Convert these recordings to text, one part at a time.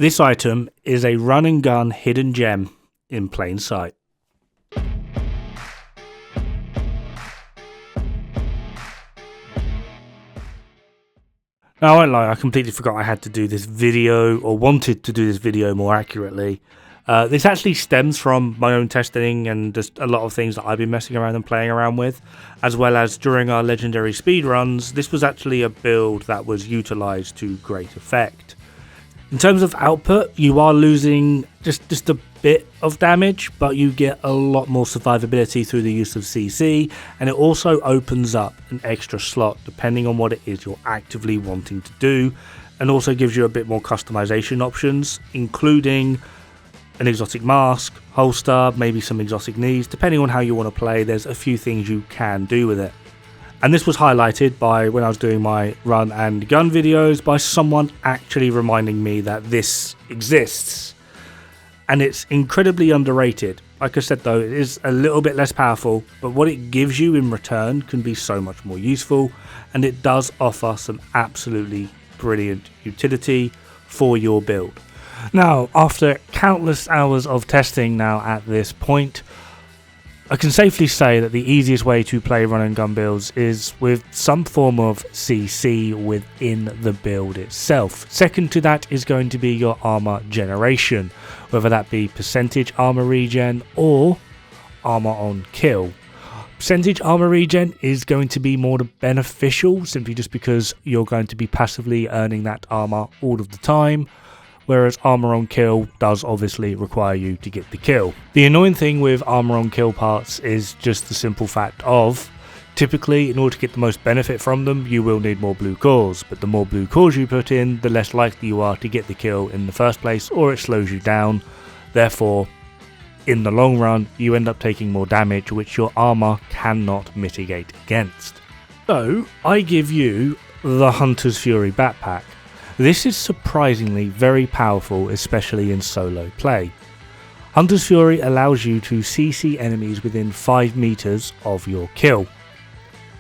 This item is a run and gun hidden gem in plain sight. Now I won't lie, I completely forgot I had to do this video, or wanted to do this video more accurately. This actually stems from my own testing and just a lot of things that I've been messing around and playing around with, as well as during our legendary speedruns. This was actually a build that was utilised to great effect. In terms of output, you are losing just a bit of damage, but you get a lot more survivability through the use of CC, and it also opens up an extra slot depending on what it is you're actively wanting to do, and also gives you a bit more customization options, including an exotic mask, holster, maybe some exotic knees. Depending on how you want to play, there's a few things you can do with it. And this was highlighted by, when I was doing my run and gun videos, by someone actually reminding me that this exists. And it's incredibly underrated. Like I said though, it is a little bit less powerful, but what it gives you in return can be so much more useful, and it does offer some absolutely brilliant utility for your build. Now, after countless hours of testing now at this point, I can safely say that the easiest way to play run and gun builds is with some form of CC within the build itself. Second to that is going to be your armor generation, whether that be percentage armor regen or armor on kill. Percentage armor regen is going to be more beneficial, simply just because you're going to be passively earning that armor all of the time, whereas armor on kill does obviously require you to get the kill. The annoying thing with armor on kill parts is just the simple fact of, typically in order to get the most benefit from them, you will need more blue cores, but the more blue cores you put in, the less likely you are to get the kill in the first place, or it slows you down. Therefore, in the long run, you end up taking more damage, which your armor cannot mitigate against. So, I give you the Hunter's Fury backpack. This is surprisingly very powerful, especially in solo play. Hunter's Fury allows you to CC enemies within 5 meters of your kill.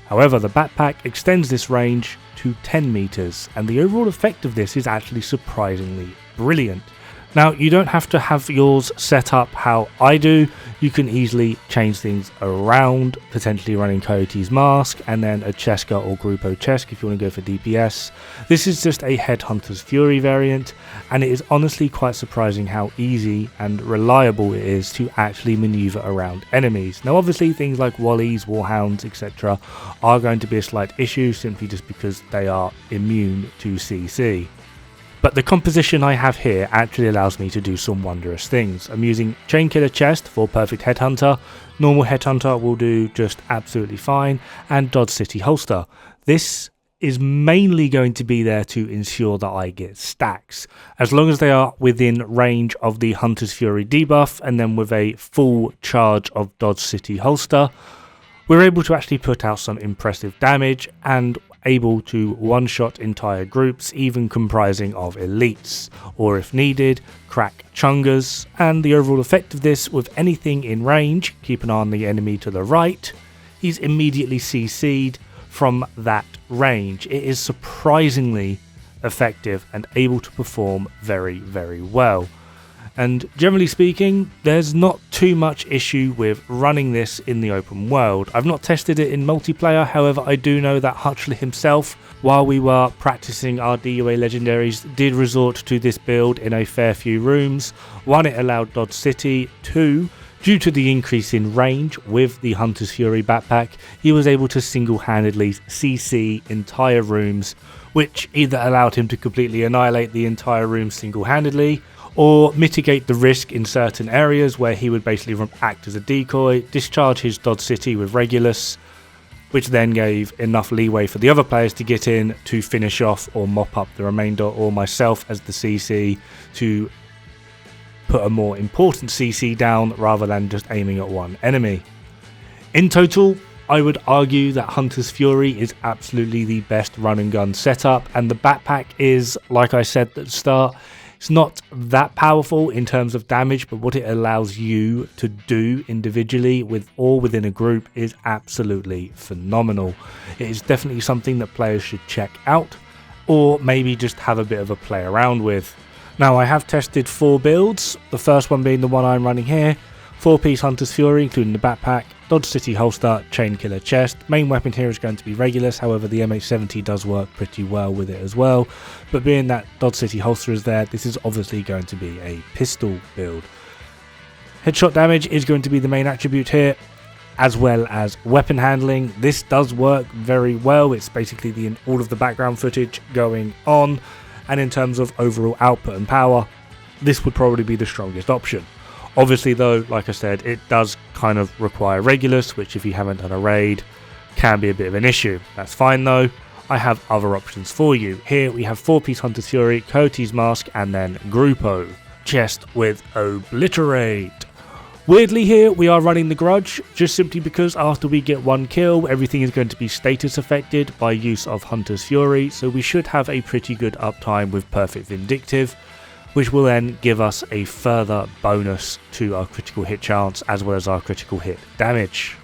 However, the backpack extends this range to 10 meters, and the overall effect of this is actually surprisingly brilliant. Now, you don't have to have yours set up how I do. You can easily change things around, potentially running Coyote's Mask and then a Cheska or Grupo Chesk if you want to go for DPS. This is just a Headhunter's Fury variant, and it is honestly quite surprising how easy and reliable it is to actually maneuver around enemies. Now, obviously things like Wallies, Warhounds, etc. are going to be a slight issue, simply just because they are immune to CC. But the composition I have here actually allows me to do some wondrous things. I'm using Chainkiller Chest for perfect Headhunter, normal Headhunter will do just absolutely fine, and Dodge City Holster. This is mainly going to be there to ensure that I get stacks, as long as they are within range of the Hunter's Fury debuff, and then with a full charge of Dodge City Holster, we're able to actually put out some impressive damage and able to one-shot entire groups, even comprising of elites, or if needed, crack chungers. And the overall effect of this, with anything in range, keep an eye on the enemy to the right, he's immediately CC'd from that range. It is surprisingly effective and able to perform very, very well. And generally speaking, there's not too much issue with running this in the open world. I've not tested it in multiplayer, however I do know that Hutchley himself, while we were practicing our DUA legendaries, did resort to this build in a fair few rooms. 1, it allowed Dodge City. 2, due to the increase in range with the Hunter's Fury backpack, he was able to single-handedly CC entire rooms, which either allowed him to completely annihilate the entire room single-handedly, or mitigate the risk in certain areas where he would basically act as a decoy, discharge his Dodge City with Regulus, which then gave enough leeway for the other players to get in to finish off or mop up the remainder, or myself as the CC to put a more important CC down rather than just aiming at one enemy. In total, I would argue that Hunter's Fury is absolutely the best run and gun setup, and the backpack is, like I said at the start, it's not that powerful in terms of damage, but what it allows you to do individually with or within a group is absolutely phenomenal. It is definitely something that players should check out, or maybe just have a bit of a play around with. Now, I have tested 4 builds, the first one being the one I'm running here, 4-piece Hunter's Fury including the backpack, Dodge City holster, chain killer chest. Main weapon here is going to be Regulus, however the MH70 does work pretty well with it as well, but being that Dodge City holster is there, this is obviously going to be a pistol build. Headshot damage is going to be the main attribute here, as well as weapon handling. This does work very well, it's basically all of the background footage going on, and in terms of overall output and power, this would probably be the strongest option. Obviously though, like I said, it does kind of require Regulus, which if you haven't done a raid, can be a bit of an issue. That's fine though, I have other options for you. Here we have 4-piece Hunter's Fury, Coyote's Mask, and then Grupo. Chest with Obliterate. Weirdly here, we are running the Grudge, just simply because after we get 1 kill, everything is going to be status affected by use of Hunter's Fury, so we should have a pretty good uptime with Perfect Vindictive, which will then give us a further bonus to our critical hit chance as well as our critical hit damage.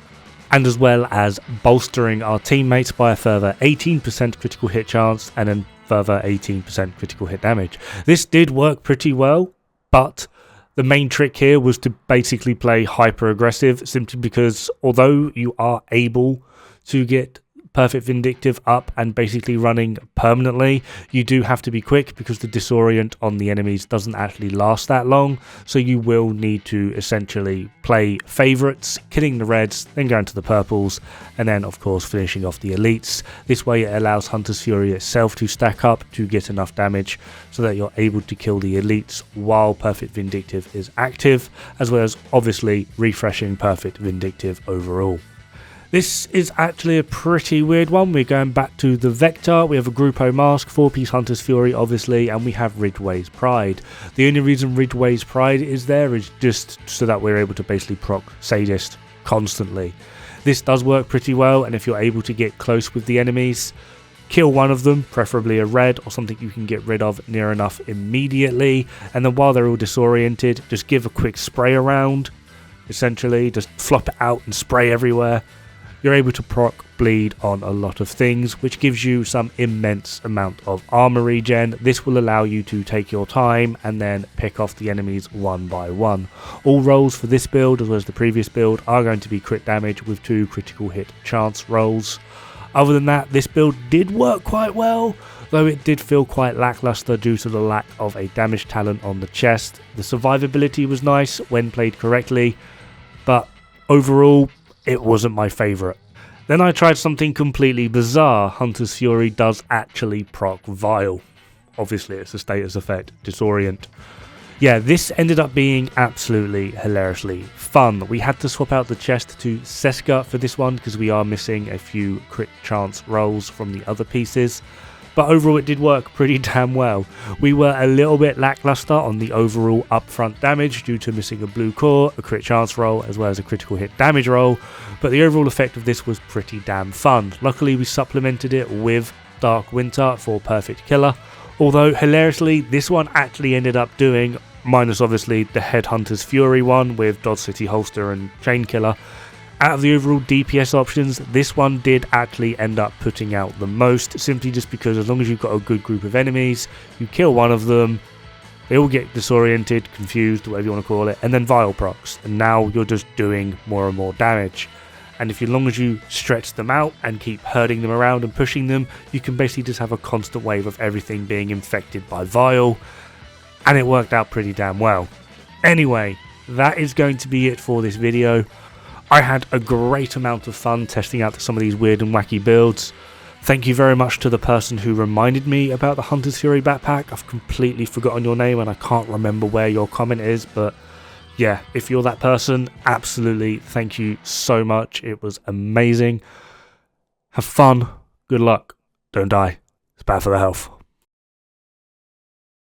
And as well as bolstering our teammates by a further 18% critical hit chance and then further 18% critical hit damage. This did work pretty well, but the main trick here was to basically play hyper aggressive, simply because although you are able to get Perfect Vindictive up and basically running permanently, you do have to be quick because the disorient on the enemies doesn't actually last that long, so you will need to essentially play favourites, killing the reds, then going to the purples, and then of course finishing off the elites. This way it allows Hunter's Fury itself to stack up to get enough damage so that you're able to kill the elites while Perfect Vindictive is active, as well as obviously refreshing Perfect Vindictive overall. This is actually a pretty weird one. We're going back to the Vector. We have a Grupo Mask, 4-piece Hunter's Fury obviously, and we have Ridgeway's Pride. The only reason Ridgeway's Pride is there is just so that we're able to basically proc Sadist constantly. This does work pretty well, and if you're able to get close with the enemies, kill one of them, preferably a red or something you can get rid of near enough immediately, and then while they're all disoriented, just give a quick spray around, essentially, just flop it out and spray everywhere. You're able to proc bleed on a lot of things, which gives you some immense amount of armor regen. This will allow you to take your time and then pick off the enemies one by one. All rolls for this build, as well as the previous build, are going to be crit damage with 2 critical hit chance rolls. Other than that, this build did work quite well, though it did feel quite lackluster due to the lack of a damage talent on the chest. The survivability was nice when played correctly, but overall, it wasn't my favourite. Then I tried something completely bizarre. Hunter's Fury does actually proc Vile. Obviously it's a status effect, disorient. Yeah, this ended up being absolutely hilariously fun. We had to swap out the chest to Seska for this one because we are missing a few crit chance rolls from the other pieces. But overall it did work pretty damn well. We were a little bit lackluster on the overall upfront damage due to missing a blue core, a crit chance roll, as well as a critical hit damage roll, but the overall effect of this was pretty damn fun. Luckily we supplemented it with Dark Winter for Perfect Killer, although hilariously this one actually ended up doing, minus obviously the Headhunter's Fury one with Dod City holster and Chain Killer, out of the overall DPS options, this one did actually end up putting out the most, simply just because as long as you've got a good group of enemies, you kill one of them, they all get disoriented, confused, whatever you want to call it, and then Vile procs, and now you're just doing more and more damage. And as long as you stretch them out and keep herding them around and pushing them, you can basically just have a constant wave of everything being infected by Vile, and it worked out pretty damn well. Anyway, that is going to be it for this video. I had a great amount of fun testing out some of these weird and wacky builds. Thank you very much to the person who reminded me about the Hunter's Fury backpack. I've completely forgotten your name and I can't remember where your comment is, but yeah, if you're that person, absolutely thank you so much. It was amazing. Have fun, good luck, don't die. It's bad for the health.